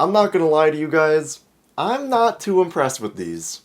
I'm not gonna lie to you guys, I'm not too impressed with these.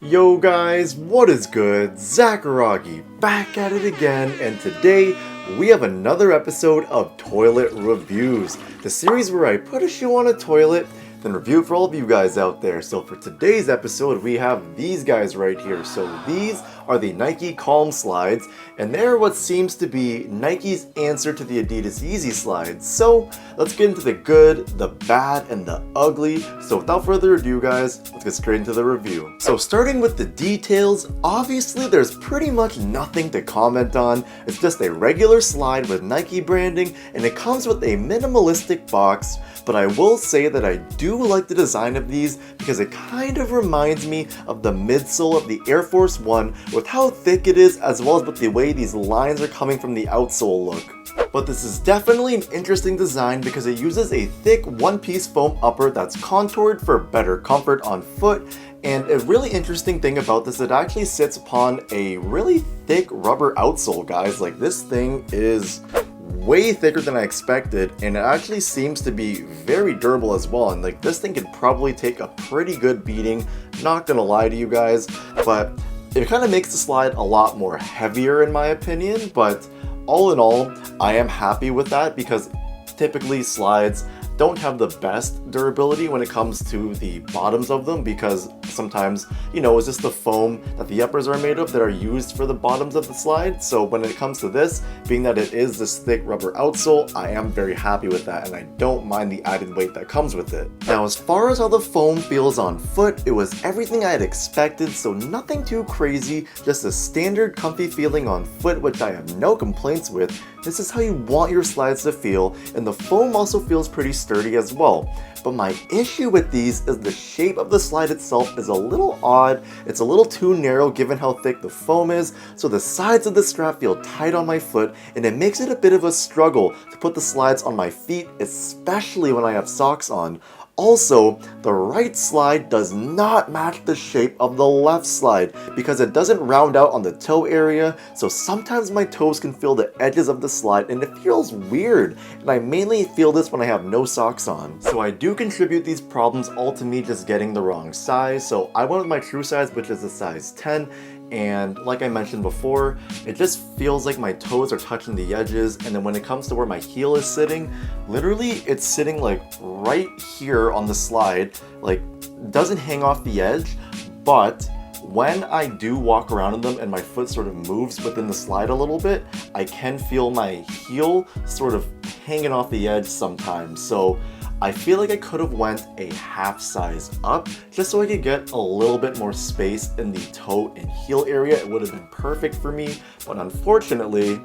Yo guys, what is good? Zakaragi back at it again, and today we have another episode of Toilet Reviews, the series where I put a shoe on a toilet, then review it for all of you guys out there. So for today's episode, we have these guys right here. So these are the Nike Calm Slides, and they're what seems to be Nike's answer to the Adidas Yeezy Slides. So let's get into the good, the bad, and the ugly. So without further ado guys, let's get straight into the review. So starting with the details, obviously there's pretty much nothing to comment on. It's just a regular slide with Nike branding, and it comes with a minimalistic box. But I will say that I do like the design of these because it kind of reminds me of the midsole of the Air Force One with how thick it is, as well as with the way these lines are coming from the outsole look. But this is definitely an interesting design because it uses a thick one-piece foam upper that's contoured for better comfort on foot. And a really interesting thing about this, it actually sits upon a really thick rubber outsole, guys. Like, this thing is way thicker than I expected, and it actually seems to be very durable as well. And like, this thing could probably take a pretty good beating, not gonna lie to you guys, but it kind of makes the slide a lot more heavier in my opinion. But all in all, I am happy with that because typically slides don't have the best durability when it comes to the bottoms of them, because sometimes, you know, it's just the foam that the uppers are made of that are used for the bottoms of the slide. So when it comes to this, being that it is this thick rubber outsole, I am very happy with that, and I don't mind the added weight that comes with it. Now, as far as how the foam feels on foot, it was everything I had expected, so nothing too crazy, just a standard comfy feeling on foot, which I have no complaints with. This is how you want your slides to feel, and the foam also feels pretty sturdy as well. But my issue with these is the shape of the slide itself is a little odd. It's a little too narrow given how thick the foam is, so the sides of the strap feel tight on my foot, and it makes it a bit of a struggle to put the slides on my feet, especially when I have socks on. Also, the right slide does not match the shape of the left slide because it doesn't round out on the toe area, so sometimes my toes can feel the edges of the slide and it feels weird, and I mainly feel this when I have no socks on. So I do contribute these problems all to me just getting the wrong size, so I went with my true size, which is a size 10, and like I mentioned before, it just feels like my toes are touching the edges, and then when it comes to where my heel is sitting, literally it's sitting like right here on the slide, like doesn't hang off the edge, but when I do walk around in them and my foot sort of moves within the slide a little bit, I can feel my heel sort of hanging off the edge sometimes. So I feel like I could have went a half size up just so I could get a little bit more space in the toe and heel area. It would have been perfect for me, but unfortunately,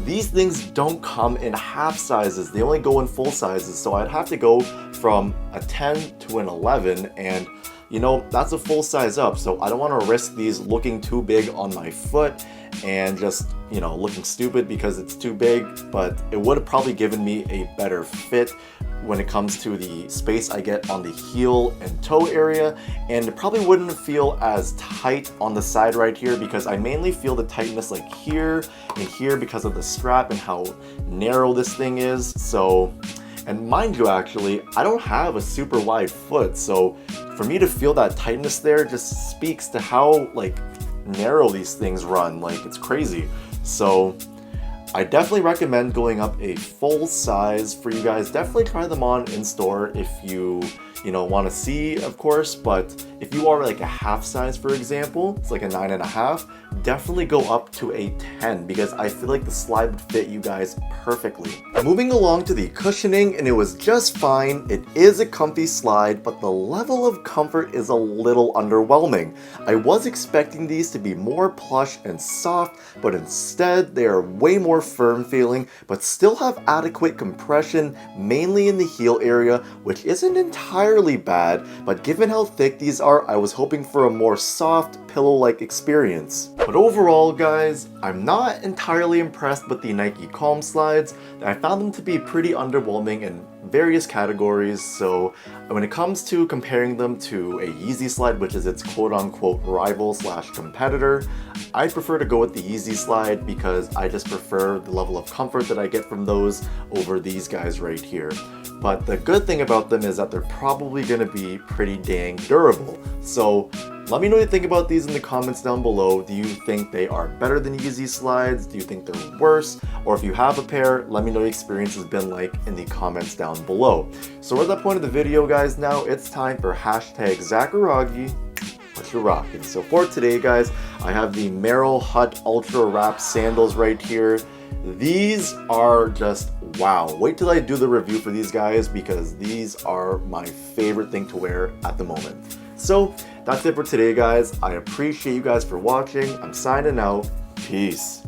these things don't come in half sizes. They only go in full sizes, so I'd have to go from a 10 to an 11, and you know, that's a full size up, so I don't want to risk these looking too big on my foot and just, you know, looking stupid because it's too big. But it would have probably given me a better fit when it comes to the space I get on the heel and toe area, and it probably wouldn't feel as tight on the side right here because I mainly feel the tightness like here and here because of the strap and how narrow this thing is. So, and mind you, actually, I don't have a super wide foot, so for me to feel that tightness there just speaks to how like narrow these things run. Like, it's crazy. So I definitely recommend going up a full size for you guys. Definitely try them on in store if you want to see, of course. But if you are like a half size, for example, it's like a 9.5, definitely go up to a 10 because I feel like the slide would fit you guys perfectly. Moving along to the cushioning, and it was just fine. It is a comfy slide, but the level of comfort is a little underwhelming. I was expecting these to be more plush and soft, but instead they are way more firm feeling, but still have adequate compression, mainly in the heel area, which isn't entirely bad, but given how thick these are, I was hoping for a more soft, pillow-like experience. But But overall, guys, I'm not entirely impressed with the Nike Calm slides. I found them to be pretty underwhelming in various categories, so when it comes to comparing them to a Yeezy slide, which is its quote-unquote rival slash competitor, I prefer to go with the Yeezy slide because I just prefer the level of comfort that I get from those over these guys right here. But the good thing about them is that they're probably going to be pretty dang durable. So let me know what you think about these in the comments down below. Do you think they are better than Yeezy slides? Do you think they're worse? Or if you have a pair, let me know what your experience has been like in the comments down below. So we're at that point of the video, guys. Now it's time for hashtag Zacharagi. What you rocking? So for today, guys, I have the Merrell Hut Ultra Wrap sandals right here. These are just wow. Wait till I do the review for these guys because these are my favorite thing to wear at the moment. So that's it for today, guys. I appreciate you guys for watching. I'm signing out. Peace.